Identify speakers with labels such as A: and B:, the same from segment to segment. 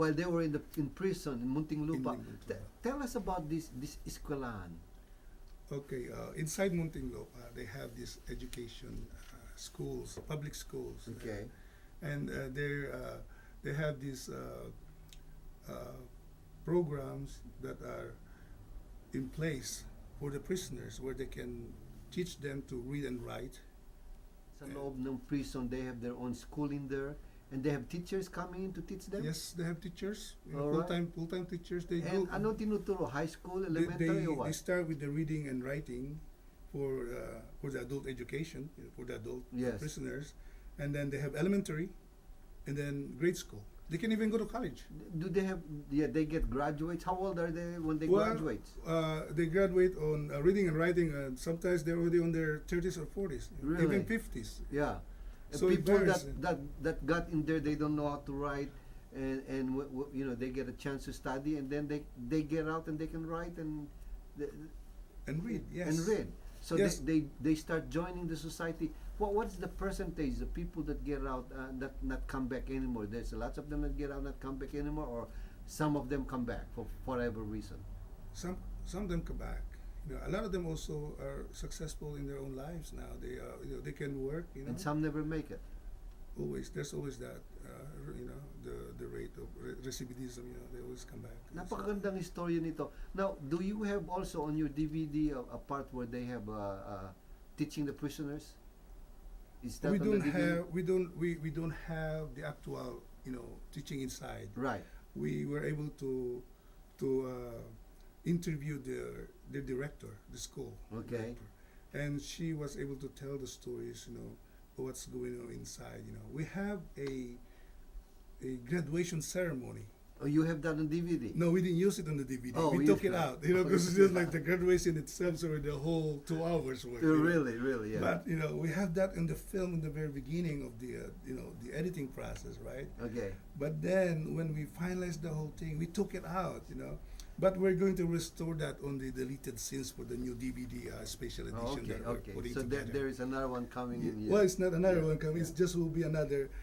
A: while they were in prison in Muntinlupa.
B: Muntinlupa.
A: Tell us about this eskwelahan.
B: Okay, inside Muntinlupa, they have this education schools, public schools.
A: Okay.
B: And they have these programs that are in place for the prisoners where they can teach them to read and write.
A: Sa loob ng prison, they have their own school in there, and they have teachers coming in to teach them?
B: Yes, they have teachers,
A: Alright.
B: full-time teachers. They
A: And
B: go.
A: ano tinuturo? High school,
B: They,
A: elementary, or
B: they
A: what?
B: start with the reading and writing for the adult education, for the adult
A: Yes.
B: prisoners, and then they have elementary, and then grade school. They can even go to college.
A: Do they have, they get graduates? How old are they when they
B: Well,
A: graduate?
B: They graduate on reading and writing, and sometimes they're already on their 30s or 40s,
A: Really?
B: even 50s.
A: Yeah.
B: So it
A: People
B: varies.
A: that got in there, they don't know how to write, and they get a chance to study, and then they get out and they can write and
B: And read, yes.
A: and read. So
B: Yes.
A: they start joining the society. What's the percentage of people that get out that not come back anymore? There's lots of them that get out not come back anymore, or some of them come back for whatever reason.
B: Some of them come back. A lot of them also are successful in their own lives now. They they can work.
A: And some never make it.
B: There's always that. The rate of recidivism. They always come back.
A: Napakagandang istorya nito. Now, do you have also on your DVD a part where they have teaching the prisoners? Is that
B: we
A: on
B: don't
A: the DVD?
B: we don't have the actual teaching inside.
A: Right.
B: We were able to interview the director, the school.
A: Okay.
B: Director, and she was able to tell the stories. What's going on inside. We have a graduation ceremony.
A: Oh, you have that on DVD?
B: No, we didn't use it on the DVD.
A: Oh,
B: we
A: we
B: took
A: used
B: it
A: it.
B: out. Because it's just like the graduation itself, so the whole 2 hours worth.
A: Really, yeah.
B: But we have that in the film in the very beginning of the the editing process, right?
A: Okay.
B: But then when we finalized the whole thing, we took it out. But we're going to restore that on the deleted scenes for the new DVD special edition that we're putting
A: So
B: together.
A: there is another one coming in here.
B: Well, it's not another one coming. It just will be another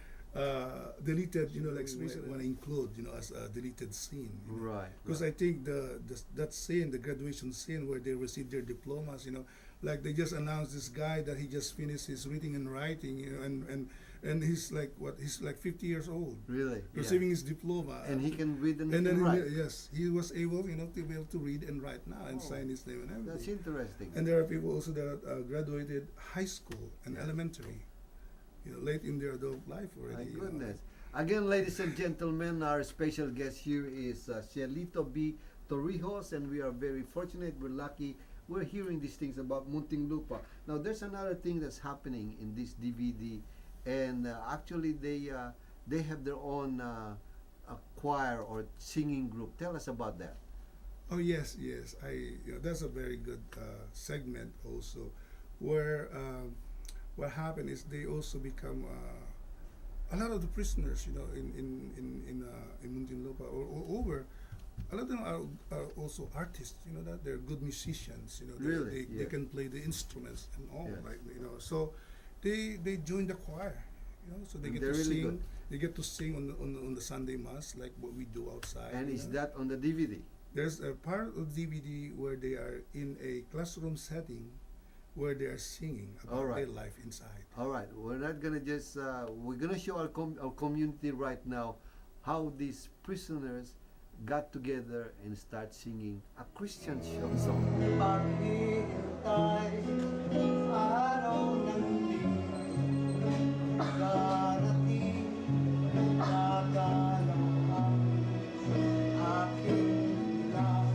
B: deleted. Like special want to include. As a deleted scene.
A: Right.
B: Because I think that scene, the graduation scene where they receive their diplomas, like they just announced this guy that he just finished his reading and writing, and he's like 50 years old,
A: Really?
B: receiving his diploma,
A: And he can read and,
B: and then
A: write.
B: yes, he was able, to be able to read and write now and sign his name and everything.
A: That's interesting.
B: And there are people also that graduated high school and elementary, late in their adult life already.
A: My goodness. Again, ladies and gentlemen, our special guest here is Cielito B. Torrijos, and we are very fortunate, we're lucky, we're hearing these things about Muntinlupa. Now, there's another thing that's happening in this DVD, and actually they have their own a choir or singing group. Tell us about that.
B: Oh yes. That's a very good segment also, where what happened is they also become a lot of the prisoners, in Muntinlupa or over. A lot of them are also artists, that they're good musicians,
A: Really?
B: they can play the instruments and all,
A: Yes.
B: right? So they join the choir, so they
A: And
B: get
A: they're
B: to
A: really
B: sing.
A: good.
B: They get to sing on the Sunday mass, like what we do outside.
A: And is that on the DVD?
B: There's a part of DVD where they are in a classroom setting, where they are singing
A: All
B: about
A: right.
B: their life inside.
A: All right, we're not gonna just we're gonna show our community right now how these prisoners got together and start singing a Christian song.
C: Paghihintay, araw ng darating, nagalaw ang aking dilag.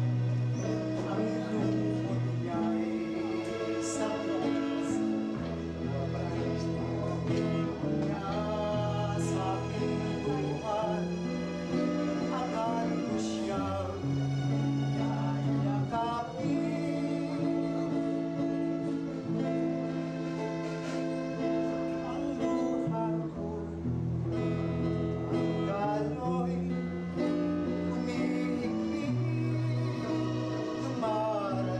C: Ang lungkot niya'y sa puso, niya sa aking buhay. Akala ko siyang yayakapin. Ang luha ko'y ang galo'y humihigpit, dumarating.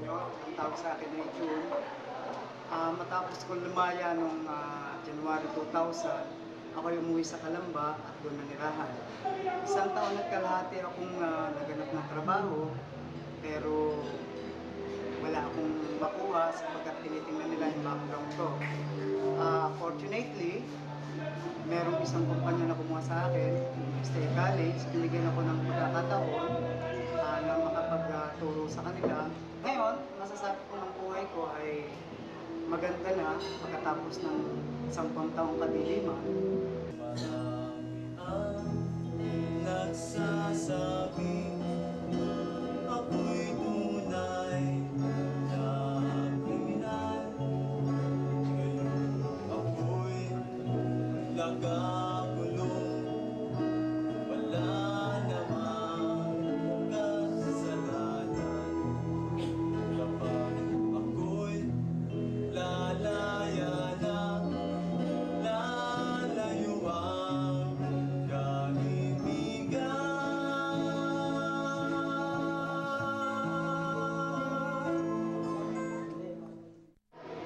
C: Ang tawag sa akin ay June. Matapos ko lumaya nung
D: January 2000, ako yung umuwi sa Calamba at doon nanirahan. Isang taon at kalahati akong naganap ng trabaho, pero wala akong makuha sapagkat tinitingnan nila yung background ko. Fortunately, merong isang kumpanya na kumuha sa akin, State College, binigyan ako ng pagkakataon na makapagturo sa kanila. Ngayon, masasabi ko ng buhay ko ay maganda na pagkatapos ng 10 taong kadiliman.
C: Marami ang nagsasabi ako'y tunay na kriminal. Ngayon ako'y nagakulong, wala namang kasalanan. Kapag ako'y lalaya na, lalayo ang kaibigan.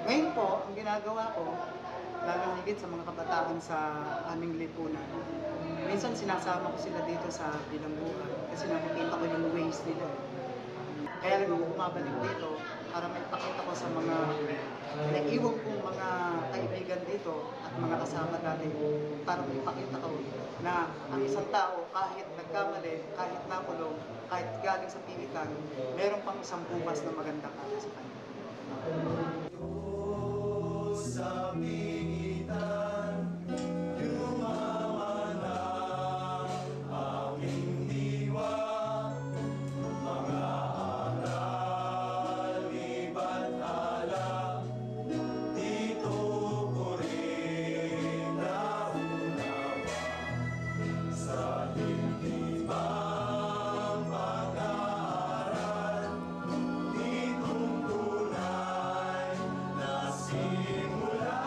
D: Ngayon po, ang ginagawa ko, lalo higit sa mga kabataan sa aming lipunan, minsan sinasama ko sila dito sa bilangguan kasi nakikita ko yung ways nila. Kaya lang ako bumabalik dito para may pakita ko sa mga naiiwan kong mga kaibigan dito at mga kasama dati para may pakita ko na ang isang tao kahit nagkamali, kahit nakulong, kahit galing sa pilitan, meron pang isang bukas na maganda para sa kanya.
C: Sa pigitan, yumaman ang aming diwa. Mga aral, iba't ala, dito ko rin naunawa. Sa lindimang pag-aaral, ditong tunay na simula.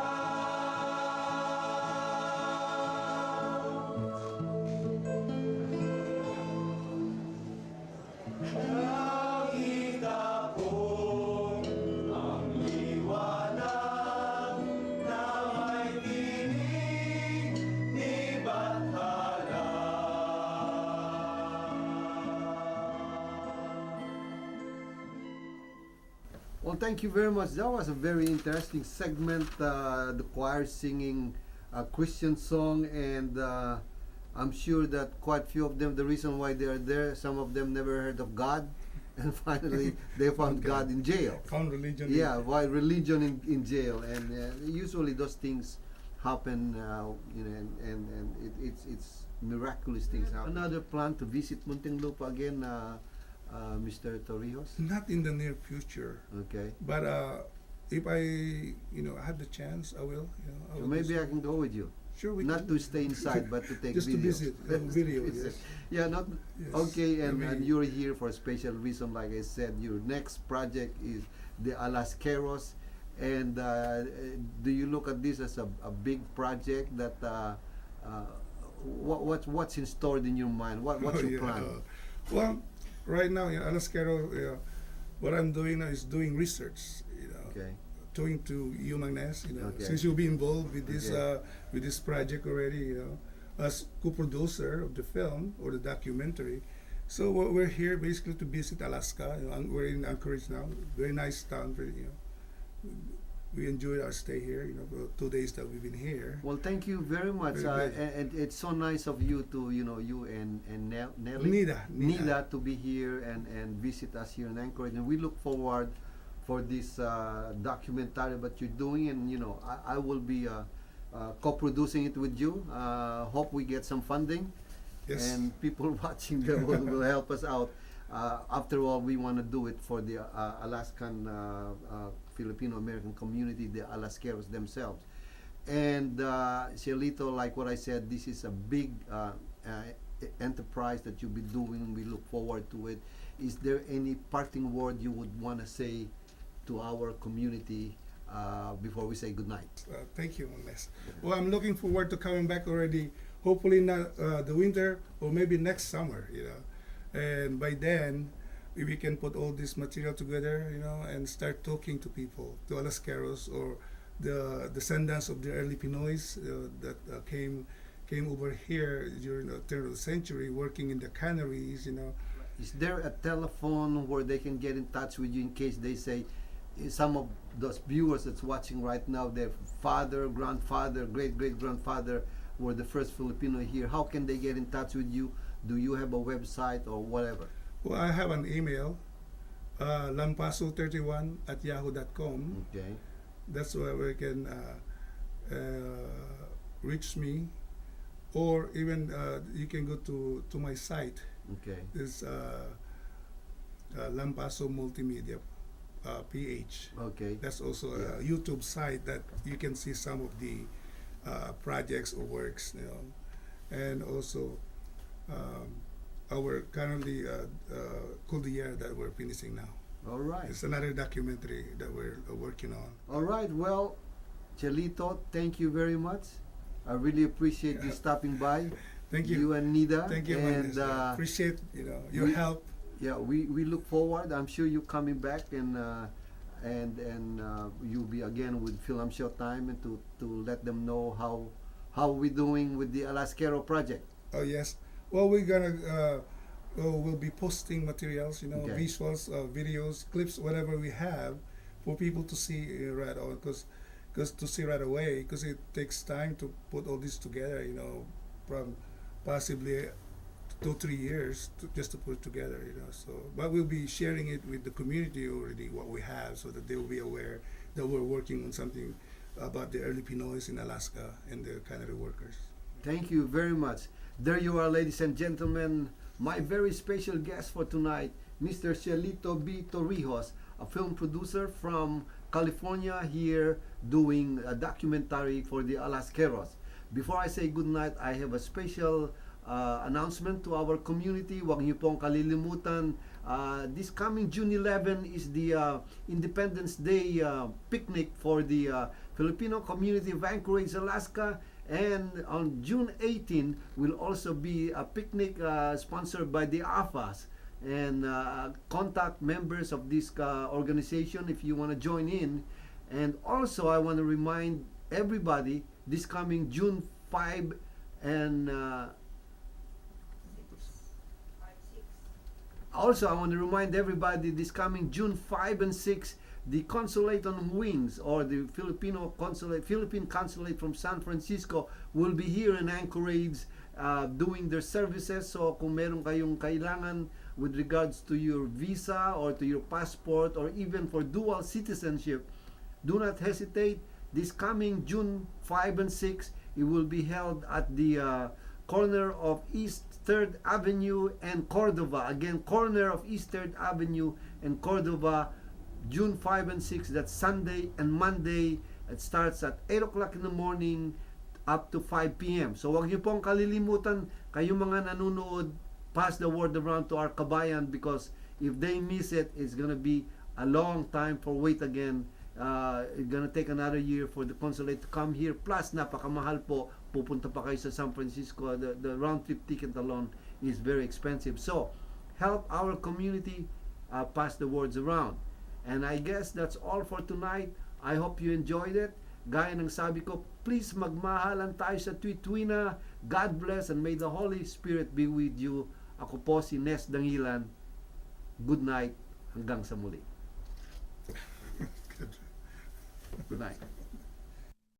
C: Nakita ko ang liwanag na may tinig ni Bathala.
A: Well, thank you very much. That was a very interesting segment. The choir singing a Christian song, and I'm sure that quite few of them, the reason why they are there, some of them never heard of God, and finally they found God in jail.
B: Found religion.
A: Yeah, why religion in jail, and usually those things happen, and it's miraculous things happen. Another plan to visit Muntinlupa again, Mr. Torrijos.
B: Not in the near future,
A: Okay.
B: but if I have the chance, I will. I
A: So
B: will
A: maybe
B: do
A: I
B: so.
A: can go with you.
B: Sure, we
A: Not
B: can.
A: to stay inside, but to take
B: Just to
A: video.
B: visit, video, yes.
A: Yeah, not
B: Yes.
A: okay. And
B: Maybe-
A: you're here for a special reason, like I said. Your next project is the Alaskeros, and do you look at this as a big project that what's in store in your mind? What's
B: Oh,
A: your
B: yeah.
A: plan?
B: Well, right now in Alaskero, what I'm doing now is doing research.
A: Okay.
B: Talking to you, Magnes,
A: Okay.
B: since you'll be involved with this
A: Okay.
B: with this project already, as co-producer of the film or the documentary. So we're here basically to visit Alaska. And we're in Anchorage now. Very nice town. We enjoyed our stay here. For 2 days that we've been here.
A: Well, thank you very much,
B: Very good.
A: and it's so nice of you to you and Nelly.
B: Nida.
A: To be here and visit us here in Anchorage, and we look forward for this documentary that you're doing, and I will be co-producing it with you. Hope we get some funding,
B: Yes.
A: and people watching them will help us out. After all, we want to do it for the Alaskan Filipino-American community, the Alaskeros themselves. And Cielito, like what I said, this is a big enterprise that you'll be doing. We look forward to it. Is there any parting word you would want to say to our community before we say goodnight?
B: Thank you, Magnes. Well, I'm looking forward to coming back already. Hopefully not the winter or maybe next summer. And by then, we can put all this material together, and start talking to people, to Alaskeros or the descendants of the early Pinoys that came over here during the turn of the century, working in the canneries.
A: Is there a telephone where they can get in touch with you in case they say some of those viewers that's watching right now, their father, grandfather, great grandfather were the first Filipino here? How can they get in touch with you? Do you have a website or whatever?
B: Well, I have an email, lampaso31@yahoo.com.
A: Okay.
B: That's where we can reach me, or even you can go to my site.
A: Okay.
B: It's Lampaso Multimedia PH.
A: Okay.
B: That's also
A: Yeah.
B: a YouTube site that you can see some of the projects or works, and also our currently Cordillera that we're finishing now.
A: All right.
B: It's another documentary that we're working on.
A: All right. Well, Chelito, thank you very much. I really appreciate you stopping by.
B: Thank you.
A: You and Nida.
B: Thank you,
A: And
B: Magnus. Appreciate your help.
A: yeah, we look forward. I'm sure you coming back and you'll be again with Fil-Am Showtime and to let them know how we're doing with the Alaskeros project.
B: Oh yes. Well, we're gonna we'll be posting materials,
A: Okay.
B: visuals, videos, clips, whatever we have, for people to see right away. Because to see right away, because it takes time to put all this together. From possibly 2-3 years just to put it together. So, but we'll be sharing it with the community already what we have, so that they will be aware that we're working on something about the early Pinoys in Alaska and the cannery workers.
A: Thank you very much. There you are, ladies and gentlemen. My very special guest for tonight, Mr. Cielito B. Torrijos, a film producer from California here doing a documentary for the Alaskeros. Before I say good night, I have a special announcement to our community. Huwag niyo pong kalilimutan. This coming June 11 is the Independence Day picnic for the Filipino community of Anchorage, Alaska. And on June 18 will also be a picnic sponsored by the AFAS. And contact members of this organization if you want to join in. And also I want to remind everybody this coming June 5 and also I want to remind everybody this coming June 5 and 6, the Consulate on Wings, or the Philippine Consulate from San Francisco, will be here in Anchorage doing their services. So kung meron kayong kailangan with regards to your visa or to your passport or even for dual citizenship, do not hesitate. This coming June 5 and 6, it will be held at the corner of East 3rd Avenue and Cordova. Again, corner of East 3rd Avenue and Cordova, June 5 and 6. That's Sunday and Monday. It starts at 8 o'clock in the morning up to 5 p.m. So wag niyo pong kalilimutan, kayong mga nanonood, pass the word around to our kabayan, because if they miss it, it's gonna be a long time for wait again. It's gonna take another year for the consulate to come here. Plus, napakamahal po. Pupunta pa kayo sa San Francisco. The round trip ticket alone is very expensive. So, help our community pass the words around. And I guess that's all for tonight. I hope you enjoyed it. Gaya ng sabi ko, please magmahalan tayo sa tuwina. God bless and may the Holy Spirit be with you. Ako po si Nes Dangilan. Good night. Hanggang sa muli. Good night.